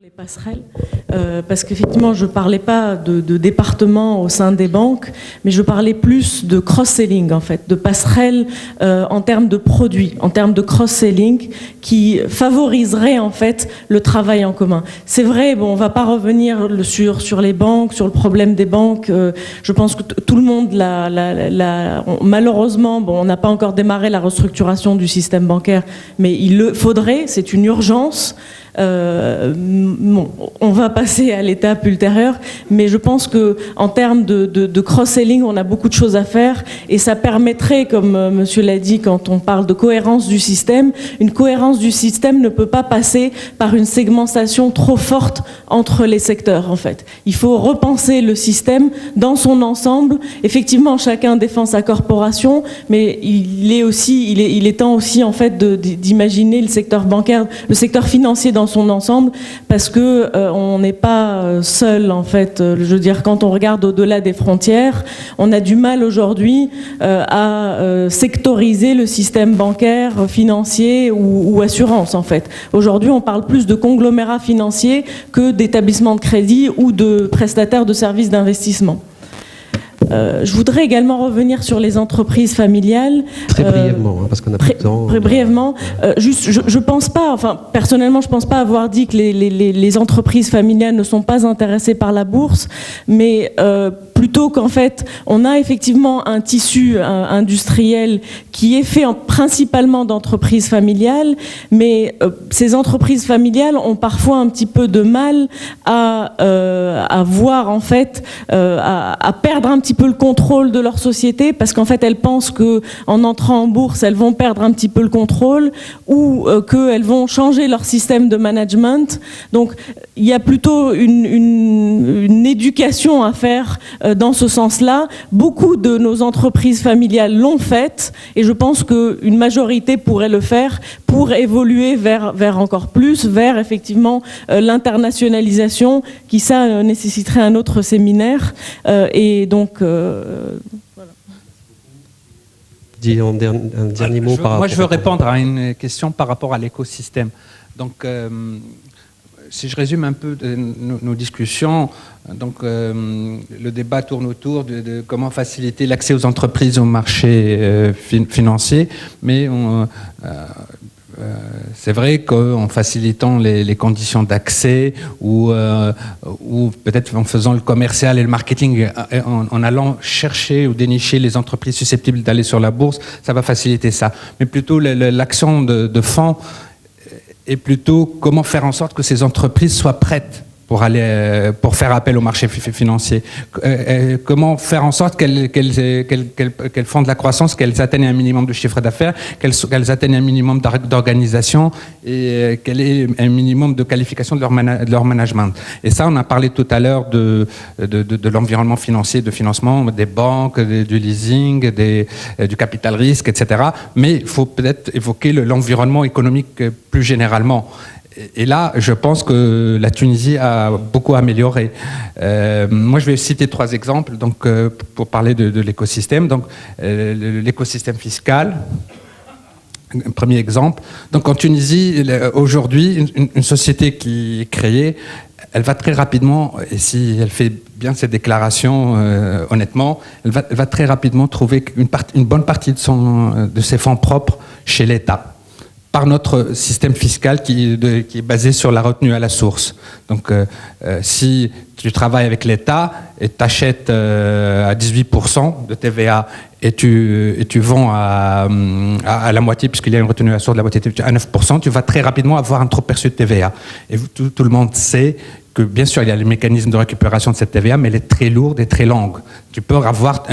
Les passerelles, parce qu'effectivement, je ne parlais pas de départements au sein des banques, mais je parlais plus de cross-selling, en fait, de passerelles en termes de produits, en termes de cross-selling qui favoriserait, en fait, le travail en commun. C'est vrai, bon, on ne va pas revenir sur les banques, sur le problème des banques. Je pense que tout le monde malheureusement, bon, on n'a pas encore démarré la restructuration du système bancaire, mais il le faudrait, c'est une urgence. Bon, on va passer à l'étape ultérieure, mais je pense que en termes de cross-selling, on a beaucoup de choses à faire et ça permettrait, comme monsieur l'a dit, quand on parle de cohérence du système, une cohérence du système ne peut pas passer par une segmentation trop forte entre les secteurs, en fait. Il faut repenser le système dans son ensemble. Effectivement, chacun défend sa corporation, mais il est temps aussi, en fait, d'imaginer le secteur bancaire, le secteur financier dans son ensemble, parce que on n'est pas seul, en fait. Je veux dire, quand on regarde au-delà des frontières, on a du mal aujourd'hui à sectoriser le système bancaire, financier ou assurance, en fait. Aujourd'hui, on parle plus de conglomérats financiers que d'établissements de crédit ou de prestataires de services d'investissement. Je voudrais également revenir sur les entreprises familiales. Très brièvement, parce qu'on a plus de temps. Très brièvement. Juste, je pense pas, enfin, personnellement, je pense pas avoir dit que les entreprises familiales ne sont pas intéressées par la bourse, mais plutôt qu'en fait, on a effectivement un tissu industriel qui est fait principalement d'entreprises familiales, mais ces entreprises familiales ont parfois un petit peu de mal à voir, en fait, à perdre un petit peu le contrôle de leur société, parce qu'en fait, elles pensent qu'en entrant en bourse, elles vont perdre un petit peu le contrôle, ou qu'elles vont changer leur système de management. Donc, il y a plutôt une éducation à faire dans ce sens-là. Beaucoup de nos entreprises familiales l'ont fait, et je pense qu'une majorité pourrait le faire pour évoluer vers encore plus, vers effectivement l'internationalisation, qui ça nécessiterait un autre séminaire. Et donc, voilà. Dis un dernier mot par rapport. Moi, je veux répondre à une question par rapport à l'écosystème. Donc, si je résume un peu nos discussions, donc le débat tourne autour de comment faciliter l'accès aux entreprises au marché financier, mais c'est vrai qu'en facilitant les conditions d'accès ou peut-être en faisant le commercial et le marketing, en allant chercher ou dénicher les entreprises susceptibles d'aller sur la bourse, ça va faciliter ça. Mais plutôt l'action de fond est plutôt comment faire en sorte que ces entreprises soient prêtes pour faire appel au marché financier. Comment faire en sorte qu'elles font de la croissance, qu'elles atteignent un minimum de chiffre d'affaires, qu'elles atteignent un minimum d'organisation et qu'elles aient un minimum de qualification de leur management. Et ça, on a parlé tout à l'heure de l'environnement financier, de financement, des banques, du leasing, du capital risque, etc. Mais il faut peut-être évoquer l'environnement économique plus généralement. Et là, je pense que la Tunisie a beaucoup amélioré. Moi, je vais citer 3 exemples donc, pour parler de l'écosystème. Donc, l'écosystème fiscal, un premier exemple. Donc, en Tunisie, aujourd'hui, une société qui est créée, elle va très rapidement, et si elle fait bien ses déclarations, honnêtement, elle va très rapidement trouver une bonne partie de ses fonds propres chez l'État, par notre système fiscal qui est basé sur la retenue à la source. Donc, si tu travailles avec l'État et tu achètes à 18% de TVA et tu vends à la moitié, puisqu'il y a une retenue à la source de la moitié à 9%, tu vas très rapidement avoir un trop perçu de TVA. Et tout le monde sait que, bien sûr, il y a les mécanismes de récupération de cette TVA, mais elle est très lourde et très longue. Tu peux avoir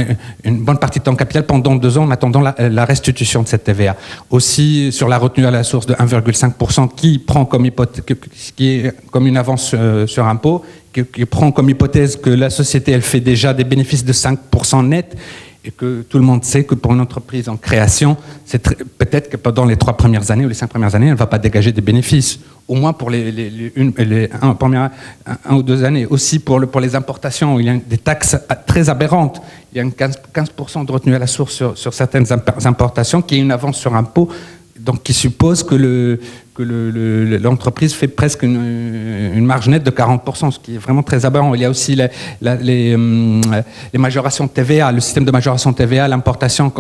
une bonne partie de ton capital pendant 2 ans en attendant la restitution de cette TVA. Aussi, sur la retenue à la source de 1,5% qui prend comme qui est comme une avance sur impôt, qui prend comme hypothèse que la société, elle fait déjà des bénéfices de 5% net, et que tout le monde sait que pour une entreprise en création, peut-être que pendant les 3 premières années ou les 5 premières années, elle ne va pas dégager des bénéfices. Au moins pour les 1 ou 2 années. Aussi pour les importations, il y a des taxes très aberrantes. Il y a une 15% de retenue à la source sur certaines importations, qui est une avance sur impôt donc qui suppose que l'entreprise fait presque une marge nette de 40%, ce qui est vraiment très aberrant. Il y a aussi les majorations de TVA, le système de majoration de TVA à l'importation,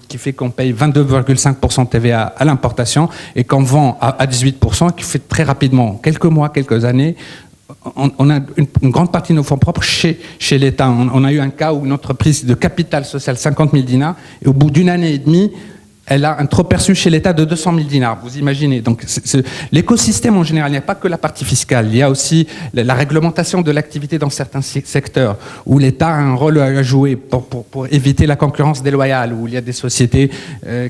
qui fait qu'on paye 22,5% de TVA à l'importation et qu'on vend à 18%, qui fait très rapidement, quelques mois, quelques années, on a une grande partie de nos fonds propres chez l'État. On a eu un cas où une entreprise de capital social, 50 000 dinars, et au bout d'une année et demie, elle a un trop perçu chez l'État de 200 000 dinars. Vous imaginez. Donc, l'écosystème en général, il n'y a pas que la partie fiscale. Il y a aussi la réglementation de l'activité dans certains secteurs où l'État a un rôle à jouer pour éviter la concurrence déloyale, où il y a des sociétés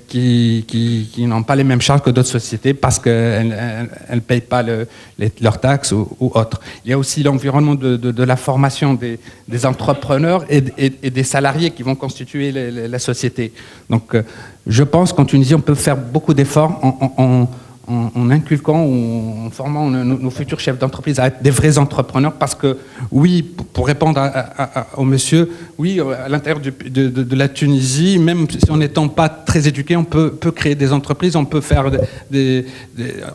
qui n'ont pas les mêmes charges que d'autres sociétés parce qu'elles ne payent pas leurs taxes ou autres. Il y a aussi l'environnement de la formation des entrepreneurs et des salariés qui vont constituer la société. Donc, je pense qu'en Tunisie, on peut faire beaucoup d'efforts en inculquant ou en formant nos futurs chefs d'entreprise à être des vrais entrepreneurs, parce que, oui, pour répondre au monsieur, oui, à l'intérieur de la Tunisie, même si en n'étant pas très éduqué, on peut créer des entreprises, on peut faire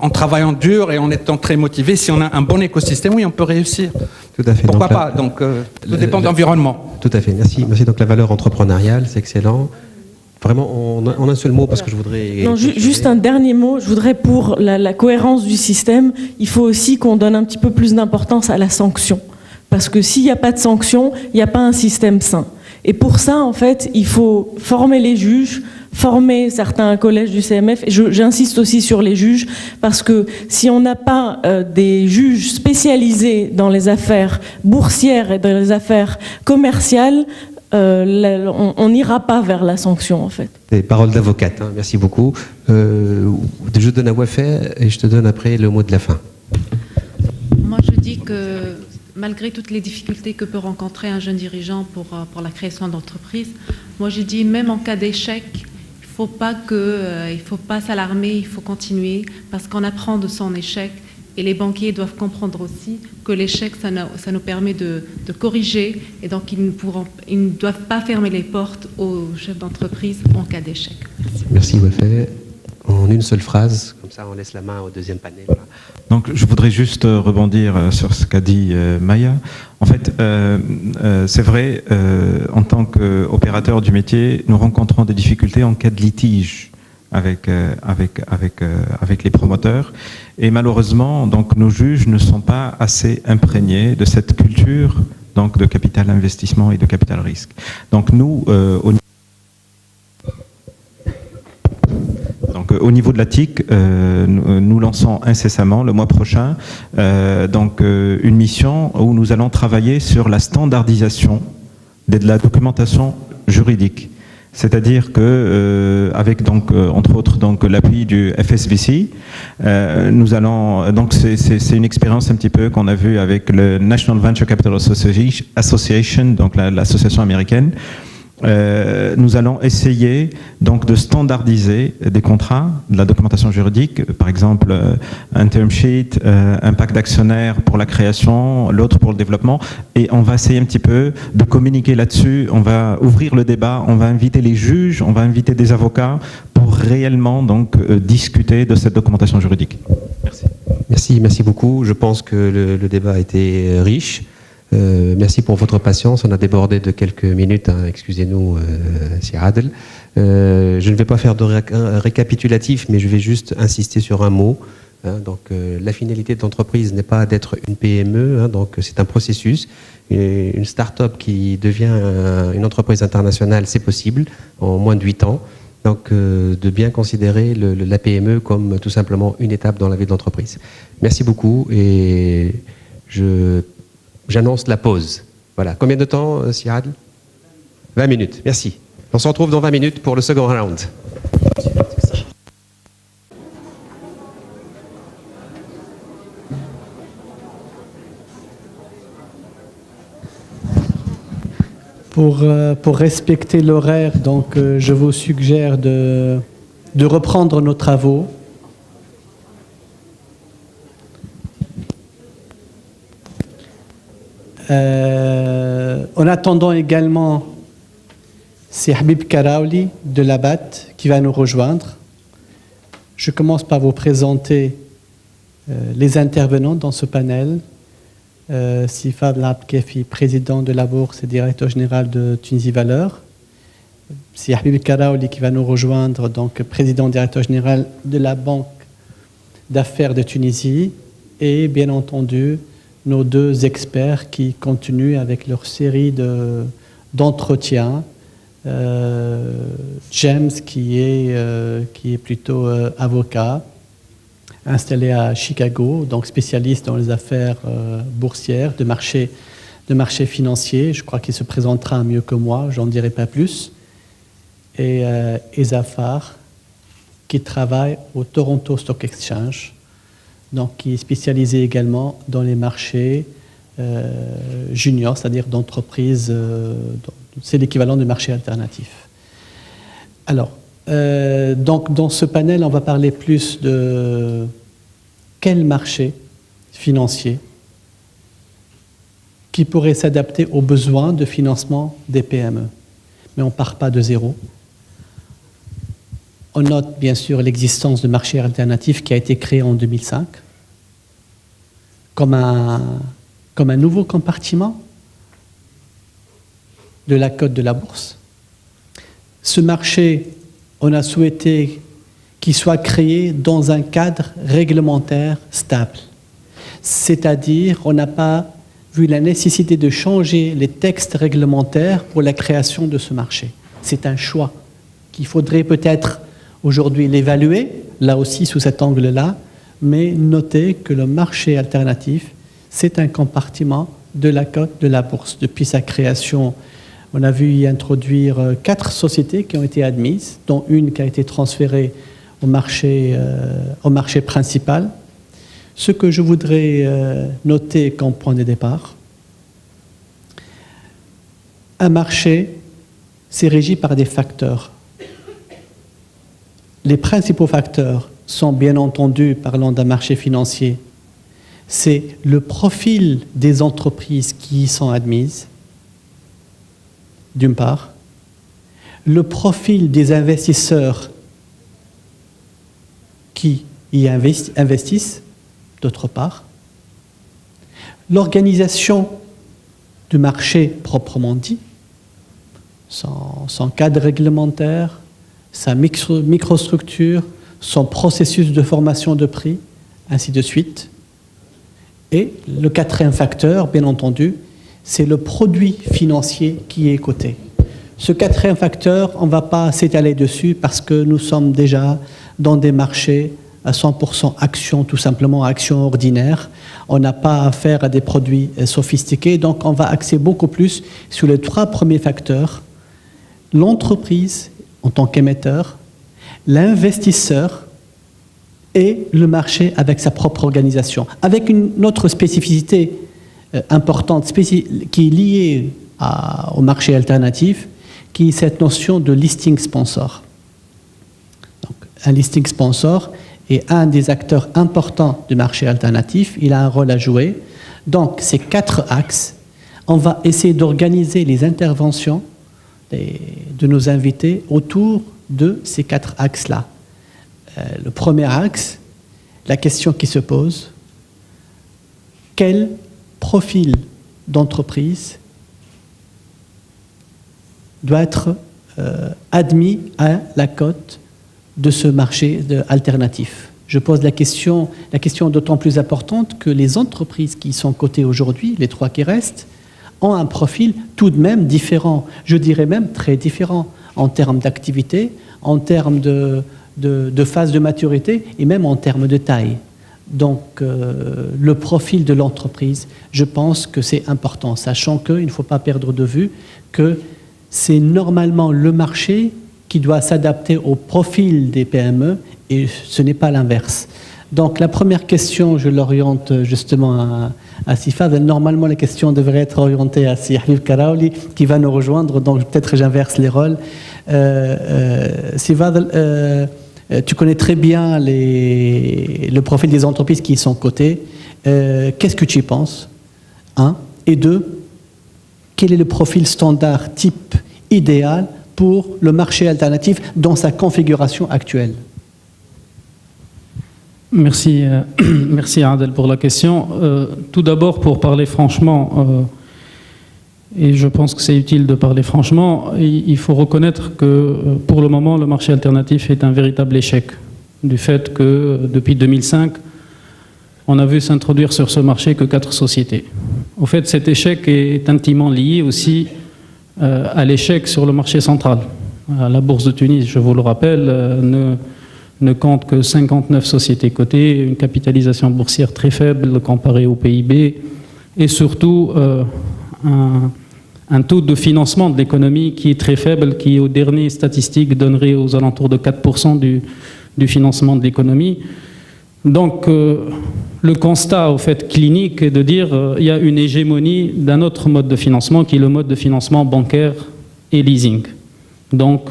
en travaillant dur et en étant très motivé. Si on a un bon écosystème, oui, on peut réussir. Tout à fait. Pourquoi pas? Donc, tout dépend de l'environnement. Tout à fait. Merci. Donc, la valeur entrepreneuriale, c'est excellent. Vraiment, en un seul mot, parce que je voudrais... Non, juste un dernier mot. Je voudrais, pour la cohérence du système, il faut aussi qu'on donne un petit peu plus d'importance à la sanction. Parce que s'il n'y a pas de sanction, il n'y a pas un système sain. Et pour ça, en fait, il faut former les juges, former certains collèges du CMF. Et j'insiste aussi sur les juges, parce que si on n'a pas des juges spécialisés dans les affaires boursières et dans les affaires commerciales, on n'ira pas vers la sanction, en fait. Des paroles d'avocate, hein. Merci beaucoup. Je donne à Wafé et je te donne après le mot de la fin. Moi, je dis que malgré toutes les difficultés que peut rencontrer un jeune dirigeant pour la création d'entreprise, moi, je dis même en cas d'échec, il faut pas s'alarmer, il faut continuer, parce qu'on apprend de son échec. Et les banquiers doivent comprendre aussi que l'échec, ça nous permet de corriger, et donc ils ne doivent pas fermer les portes aux chefs d'entreprise en cas d'échec. Merci Wafé. En une seule phrase, comme ça on laisse la main au deuxième panel. Donc je voudrais juste rebondir sur ce qu'a dit Maya. En fait, c'est vrai, en tant qu'opérateur du métier, nous rencontrons des difficultés en cas de litige avec les promoteurs, et malheureusement donc nos juges ne sont pas assez imprégnés de cette culture donc de capital investissement et de capital risque. Donc nous au niveau de la TIC, nous lançons incessamment le mois prochain une mission où nous allons travailler sur la standardisation de la documentation juridique. C'est-à-dire que avec entre autres l'appui du FSVC, nous allons c'est une expérience un petit peu qu'on a vue avec le National Venture Capital Association, donc l'association américaine. Nous allons essayer donc de standardiser des contrats, de la documentation juridique, par exemple un term sheet, un pacte d'actionnaires pour la création, l'autre pour le développement, et on va essayer un petit peu de communiquer là-dessus. On va ouvrir le débat, on va inviter les juges, on va inviter des avocats pour réellement discuter de cette documentation juridique. Merci. Merci beaucoup. Je pense que le débat a été riche. Merci pour votre patience. On a débordé de quelques minutes. Hein. Excusez-nous, Sir Adel. Je ne vais pas faire de récapitulatif, mais je vais juste insister sur un mot. Hein. La finalité de l'entreprise n'est pas d'être une PME. Hein. C'est un processus. Une start-up qui devient une entreprise internationale, c'est possible en moins de 8 ans. De bien considérer la PME comme tout simplement une étape dans la vie de l'entreprise. Merci beaucoup et j'annonce la pause. Voilà. Combien de temps, Sir Adel ? 20 minutes. Merci. On se retrouve dans 20 minutes pour le second round. Pour respecter l'horaire, je vous suggère de reprendre nos travaux. En attendant également, c'est Habib Karaouli de l'ABAT qui va nous rejoindre. Je commence par vous présenter les intervenants dans ce panel. Sifad Labkefi, président de la Bourse et directeur général de Tunisie Valeurs. C'est Habib Karaouli qui va nous rejoindre, donc président directeur général de la Banque d'affaires de Tunisie. Et bien entendu, nos deux experts qui continuent avec leur série d'entretiens. James qui est plutôt avocat, installé à Chicago, donc spécialiste dans les affaires boursières, de marché financier. Je crois qu'il se présentera mieux que moi, j'en dirai pas plus. Et Zafar, qui travaille au Toronto Stock Exchange, donc qui est spécialisé également dans les marchés juniors, c'est-à-dire d'entreprises, c'est l'équivalent de marché alternatif. Alors, donc dans ce panel, on va parler plus de quel marché financier qui pourrait s'adapter aux besoins de financement des PME. Mais on ne part pas de zéro. On note bien sûr l'existence de marchés alternatifs qui a été créé en 2005 comme un nouveau compartiment de la cote de la bourse. Ce marché, on a souhaité qu'il soit créé dans un cadre réglementaire stable. C'est-à-dire, on n'a pas vu la nécessité de changer les textes réglementaires pour la création de ce marché. C'est un choix qu'il faudrait peut-être aujourd'hui l'évaluer, là aussi sous cet angle-là, mais noter que le marché alternatif, c'est un compartiment de la cote de la bourse. Depuis sa création, on a vu y introduire 4 sociétés qui ont été admises, dont une qui a été transférée au marché principal. Ce que je voudrais noter comme point de départ, un marché, c'est régi par des facteurs. Les principaux facteurs sont bien entendu, parlant d'un marché financier, c'est le profil des entreprises qui y sont admises, d'une part, le profil des investisseurs qui y investissent, d'autre part, l'organisation du marché proprement dit, son cadre réglementaire, sa microstructure, son processus de formation de prix, ainsi de suite. Et le quatrième facteur, bien entendu, c'est le produit financier qui est coté. Ce quatrième facteur, on ne va pas s'étaler dessus parce que nous sommes déjà dans des marchés à 100% actions, tout simplement actions ordinaires. On n'a pas affaire à des produits sophistiqués, donc on va axer beaucoup plus sur les 3 premiers facteurs. L'entreprise en tant qu'émetteur, l'investisseur et le marché avec sa propre organisation. Avec une autre spécificité importante qui est liée au marché alternatif, qui est cette notion de listing sponsor. Donc, un listing sponsor est un des acteurs importants du marché alternatif. Il a un rôle à jouer. Donc, ces 4 axes, on va essayer d'organiser les interventions de nos invités autour de ces 4 axes-là. Le premier axe, la question qui se pose, quel profil d'entreprise doit être admis à la cote de ce marché alternatif? Je pose la question d'autant plus importante que les entreprises qui sont cotées aujourd'hui, les 3 qui restent, ont un profil tout de même différent, je dirais même très différent en termes d'activité, en termes de phase de maturité et même en termes de taille. Donc le profil de l'entreprise, je pense que c'est important, sachant qu'il ne faut pas perdre de vue que c'est normalement le marché qui doit s'adapter au profil des PME et ce n'est pas l'inverse. Donc la première question, je l'oriente justement à Sifad. Normalement, la question devrait être orientée à Habib Karaouli qui va nous rejoindre, donc peut-être j'inverse les rôles. Sifad, tu connais très bien le profil des entreprises qui y sont cotées. Qu'est-ce que tu y penses? 1. Et 2, quel est le profil standard type idéal pour le marché alternatif dans sa configuration actuelle? Merci, merci Adel pour la question. Tout d'abord, pour parler franchement, et je pense que c'est utile de parler franchement, il faut reconnaître que pour le moment, le marché alternatif est un véritable échec. Du fait que depuis 2005, on a vu s'introduire sur ce marché que 4 sociétés. Au fait, cet échec est intimement lié aussi à l'échec sur le marché central. La bourse de Tunis, je vous le rappelle, ne compte que 59 sociétés cotées, une capitalisation boursière très faible comparée au PIB, et surtout un taux de financement de l'économie qui est très faible, qui aux dernières statistiques donnerait aux alentours de 4% du financement de l'économie. Donc le constat au fait clinique est de dire il y a une hégémonie d'un autre mode de financement qui est le mode de financement bancaire et leasing. Donc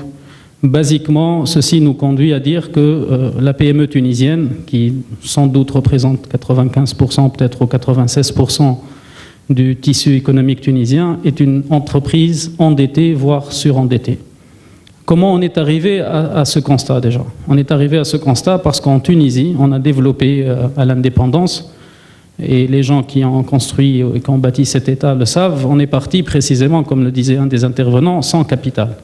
basiquement, ceci nous conduit à dire que la PME tunisienne, qui sans doute représente 95%, peut-être ou 96% du tissu économique tunisien, est une entreprise endettée, voire surendettée. Comment on est arrivé à ce constat déjà? On est arrivé à ce constat parce qu'en Tunisie, on a développé à l'indépendance, et les gens qui ont construit et qui ont bâti cet État le savent, on est parti précisément, comme le disait un des intervenants, sans capital.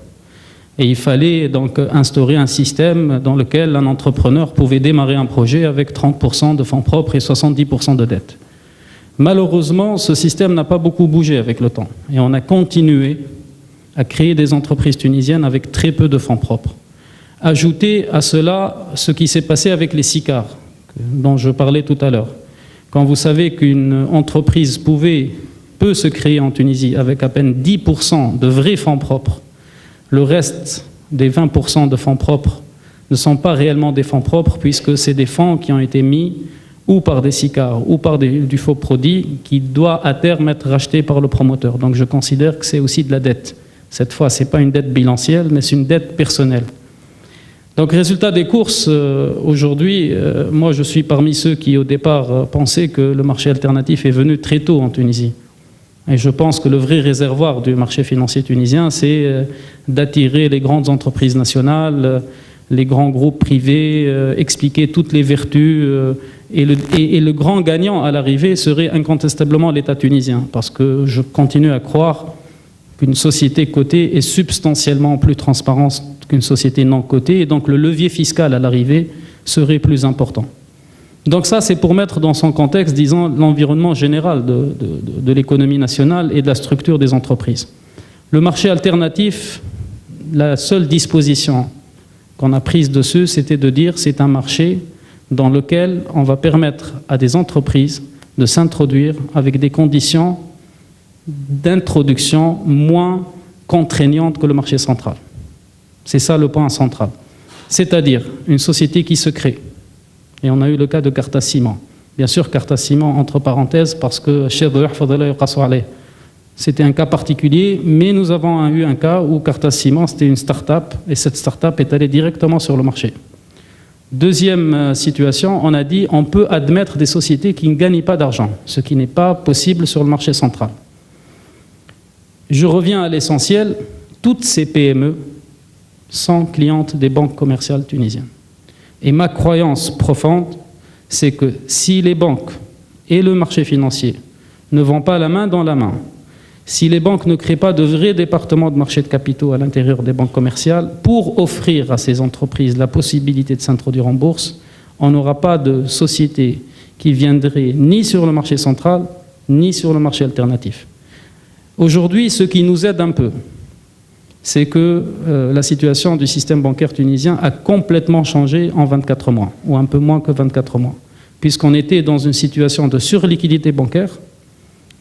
Et il fallait donc instaurer un système dans lequel un entrepreneur pouvait démarrer un projet avec 30% de fonds propres et 70% de dettes. Malheureusement, ce système n'a pas beaucoup bougé avec le temps. Et on a continué à créer des entreprises tunisiennes avec très peu de fonds propres. Ajoutez à cela ce qui s'est passé avec les SICAR, dont je parlais tout à l'heure. Quand vous savez qu'une entreprise peut se créer en Tunisie avec à peine 10% de vrais fonds propres, le reste des 20% de fonds propres ne sont pas réellement des fonds propres, puisque c'est des fonds qui ont été mis ou par des SICAR ou par du faux produit qui doit à terme être racheté par le promoteur. Donc je considère que c'est aussi de la dette. Cette fois, ce n'est pas une dette bilancielle, mais c'est une dette personnelle. Donc résultat des courses, aujourd'hui, moi je suis parmi ceux qui au départ pensaient que le marché alternatif est venu très tôt en Tunisie. Et je pense que le vrai réservoir du marché financier tunisien, c'est d'attirer les grandes entreprises nationales, les grands groupes privés, expliquer toutes les vertus. Et le grand gagnant à l'arrivée serait incontestablement l'État tunisien. Parce que je continue à croire qu'une société cotée est substantiellement plus transparente qu'une société non cotée. Et donc le levier fiscal à l'arrivée serait plus important. Donc ça, c'est pour mettre dans son contexte, disons, l'environnement général de l'économie nationale et de la structure des entreprises. Le marché alternatif, la seule disposition qu'on a prise dessus, c'était de dire c'est un marché dans lequel on va permettre à des entreprises de s'introduire avec des conditions d'introduction moins contraignantes que le marché central. C'est ça le point central. C'est-à-dire une société qui se crée. Et on a eu le cas de Carta Ciment. Bien sûr, Carta Ciment, entre parenthèses, parce que c'était un cas particulier, mais nous avons eu un cas où Carta Ciment, c'était une start-up, et cette start-up est allée directement sur le marché. Deuxième situation, on a dit on peut admettre des sociétés qui ne gagnent pas d'argent, ce qui n'est pas possible sur le marché central. Je reviens à l'essentiel, toutes ces PME sont clientes des banques commerciales tunisiennes. Et ma croyance profonde, c'est que si les banques et le marché financier ne vont pas la main dans la main, si les banques ne créent pas de vrais départements de marché de capitaux à l'intérieur des banques commerciales pour offrir à ces entreprises la possibilité de s'introduire en bourse, on n'aura pas de société qui viendrait ni sur le marché central, ni sur le marché alternatif. Aujourd'hui, ce qui nous aide un peu, c'est que la situation du système bancaire tunisien a complètement changé en 24 mois, ou un peu moins que 24 mois, puisqu'on était dans une situation de surliquidité bancaire,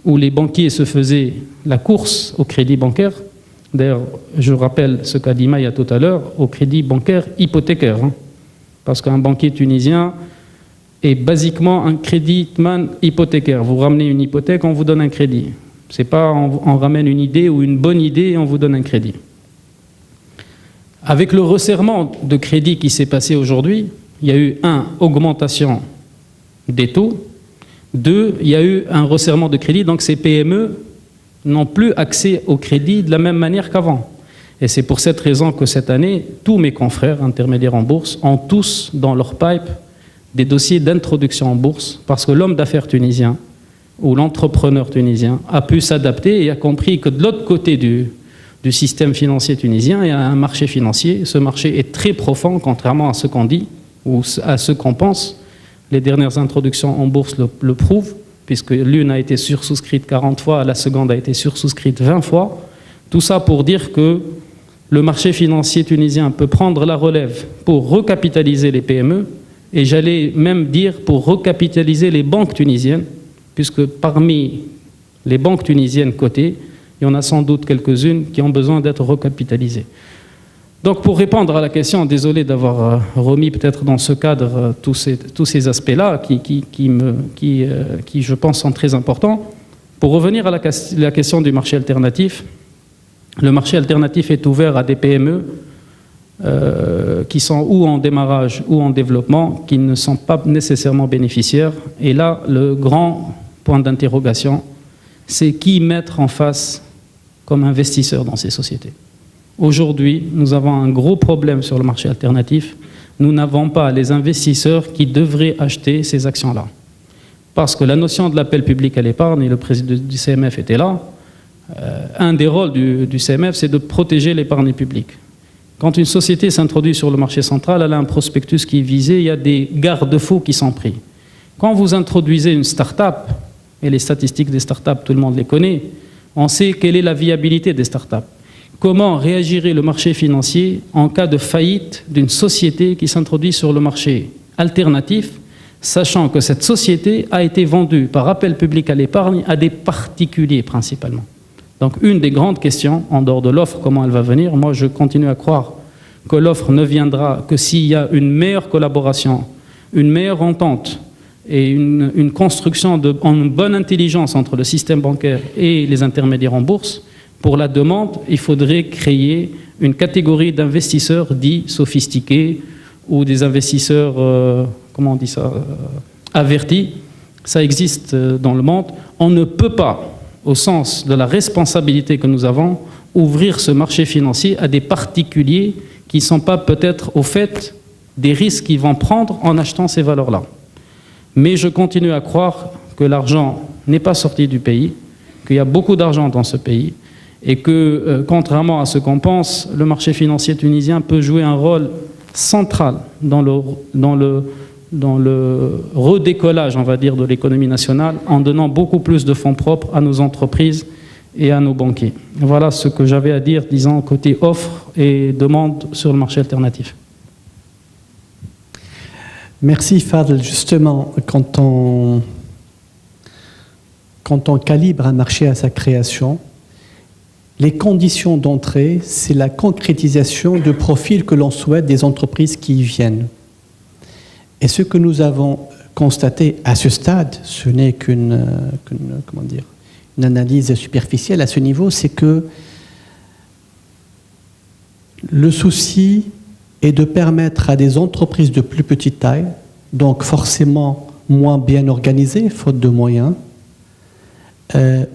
où les banquiers se faisaient la course au crédit bancaire. D'ailleurs, je rappelle ce qu'a dit Maya tout à l'heure, au crédit bancaire hypothécaire, parce qu'un banquier tunisien est basiquement un créditman hypothécaire. Vous ramenez une hypothèque, on vous donne un crédit. C'est pas on ramène une idée ou une bonne idée et on vous donne un crédit. Avec le resserrement de crédit qui s'est passé aujourd'hui, il y a eu augmentation des taux. 2, il y a eu un resserrement de crédit, donc ces PME n'ont plus accès au crédit de la même manière qu'avant. Et c'est pour cette raison que cette année, tous mes confrères intermédiaires en bourse ont tous dans leur pipe des dossiers d'introduction en bourse, parce que l'homme d'affaires tunisien ou l'entrepreneur tunisien a pu s'adapter et a compris que de l'autre côté du système financier tunisien, il y a un marché financier. Ce marché est très profond, contrairement à ce qu'on dit ou à ce qu'on pense. Les dernières introductions en bourse le prouvent, puisque l'une a été sursouscrite 40 fois, la seconde a été sursouscrite 20 fois. Tout ça pour dire que le marché financier tunisien peut prendre la relève pour recapitaliser les PME, et j'allais même dire pour recapitaliser les banques tunisiennes, puisque parmi les banques tunisiennes cotées, il y en a sans doute quelques-unes qui ont besoin d'être recapitalisées. Donc pour répondre à la question, désolé d'avoir remis peut-être dans ce cadre tous ces aspects-là qui, je pense, sont très importants. Pour revenir à la question du marché alternatif, le marché alternatif est ouvert à des PME qui sont ou en démarrage ou en développement, qui ne sont pas nécessairement bénéficiaires. Et là, le grand point d'interrogation, c'est qui mettre en face comme investisseur dans ces sociétés. Aujourd'hui, nous avons un gros problème sur le marché alternatif. Nous n'avons pas les investisseurs qui devraient acheter ces actions-là. Parce que la notion de l'appel public à l'épargne, et le président du CMF était là, un des rôles du CMF, c'est de protéger l'épargne publique. Quand une société s'introduit sur le marché central, elle a un prospectus qui est visé, il y a des garde-fous qui sont pris. Quand vous introduisez une start-up, et les statistiques des start-up, tout le monde les connaît, on sait quelle est la viabilité des start-up. Comment réagirait le marché financier en cas de faillite d'une société qui s'introduit sur le marché alternatif, sachant que cette société a été vendue par appel public à l'épargne à des particuliers principalement. Donc une des grandes questions, en dehors de l'offre, comment elle va venir, moi je continue à croire que l'offre ne viendra que s'il y a une meilleure collaboration, une meilleure entente et une construction en bonne intelligence entre le système bancaire et les intermédiaires en bourse. Pour la demande, il faudrait créer une catégorie d'investisseurs dits sophistiqués ou des investisseurs, comment on dit ça, avertis. Ça existe dans le monde. On ne peut pas, au sens de la responsabilité que nous avons, ouvrir ce marché financier à des particuliers qui ne sont pas peut-être au fait des risques qu'ils vont prendre en achetant ces valeurs-là. Mais je continue à croire que l'argent n'est pas sorti du pays, qu'il y a beaucoup d'argent dans ce pays, et que, contrairement à ce qu'on pense, le marché financier tunisien peut jouer un rôle central dans le redécollage, on va dire, de l'économie nationale, en donnant beaucoup plus de fonds propres à nos entreprises et à nos banquiers. Voilà ce que j'avais à dire, disons, côté offre et demande sur le marché alternatif. Merci Fadel. Justement, quand on calibre un marché à sa création, les conditions d'entrée, c'est la concrétisation du profil que l'on souhaite des entreprises qui y viennent. Et ce que nous avons constaté à ce stade, ce n'est qu'une analyse superficielle à ce niveau, c'est que le souci est de permettre à des entreprises de plus petite taille, donc forcément moins bien organisées, faute de moyens,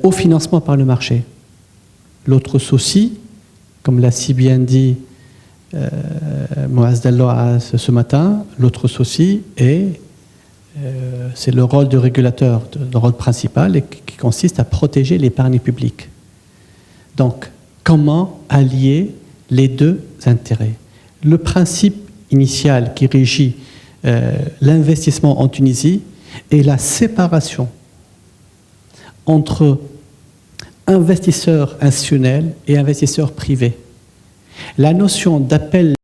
au financement par le marché. L'autre souci, comme l'a si bien dit Moaz Dalloa ce matin, l'autre souci c'est le rôle du régulateur, le rôle principal, qui consiste à protéger l'épargne publique. Donc, comment allier les deux intérêts? Le principe initial qui régit l'investissement en Tunisie est la séparation entre investisseurs institutionnels et investisseurs privés. La notion d'appel